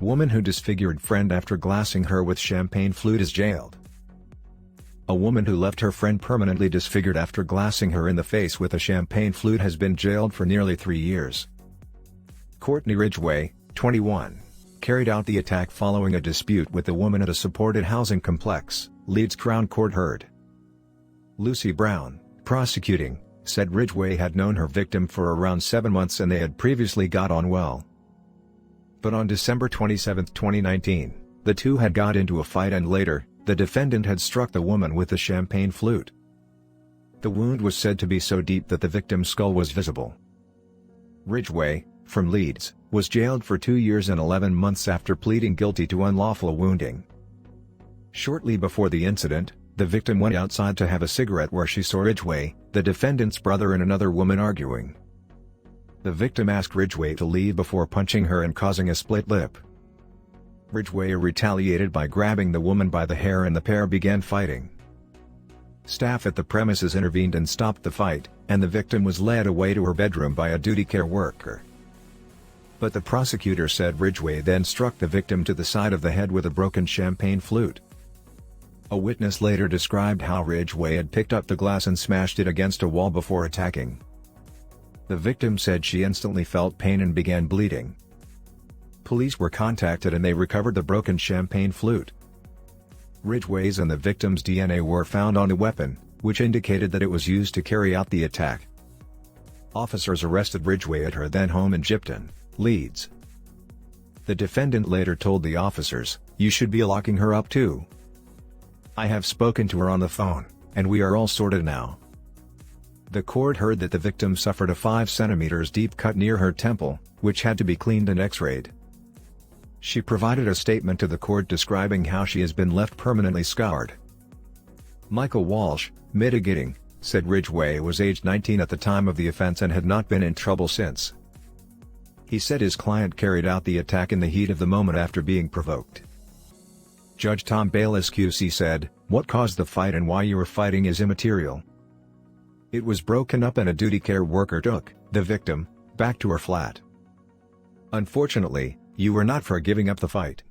Woman who disfigured friend after glassing her with champagne flute is jailed. A woman who left her friend permanently disfigured after glassing her in the face with a champagne flute has been jailed for nearly 3 years. Courtney Ridgeway, 21, carried out the attack following a dispute with the woman at a supported housing complex, Leeds Crown Court heard. Lucy Brown, prosecuting, said Ridgeway had known her victim for around 7 months and they had previously got on well. But on December 27, 2019, the two had got into a fight and later, the defendant had struck the woman with the champagne flute. The wound was said to be so deep that the victim's skull was visible. Ridgeway, from Leeds, was jailed for 2 years and 11 months after pleading guilty to unlawful wounding. Shortly before the incident, the victim went outside to have a cigarette where she saw Ridgeway, the defendant's brother and another woman arguing. The victim asked Ridgeway to leave before punching her and causing a split lip. Ridgeway retaliated by grabbing the woman by the hair and the pair began fighting. Staff at the premises intervened and stopped the fight, and the victim was led away to her bedroom by a duty care worker. But the prosecutor said Ridgeway then struck the victim to the side of the head with a broken champagne flute. A witness later described how Ridgeway had picked up the glass and smashed it against a wall before attacking. The victim said she instantly felt pain and began bleeding. Police were contacted and they recovered the broken champagne flute. Ridgeway's and the victim's DNA were found on the weapon, which indicated that it was used to carry out the attack. Officers arrested Ridgeway at her then home in Gipton, Leeds. The defendant later told the officers, "You should be locking her up too. I have spoken to her on the phone, and we are all sorted now." The court heard that the victim suffered a 5 cm deep cut near her temple, which had to be cleaned and x-rayed. She provided a statement to the court describing how she has been left permanently scarred. Michael Walsh, mitigating, said Ridgeway was aged 19 at the time of the offense and had not been in trouble since. He said his client carried out the attack in the heat of the moment after being provoked. Judge Tom Bayless QC said, "What caused the fight and why you were fighting is immaterial. It was broken up and a duty care worker took the victim back to her flat. Unfortunately, you were not for giving up the fight."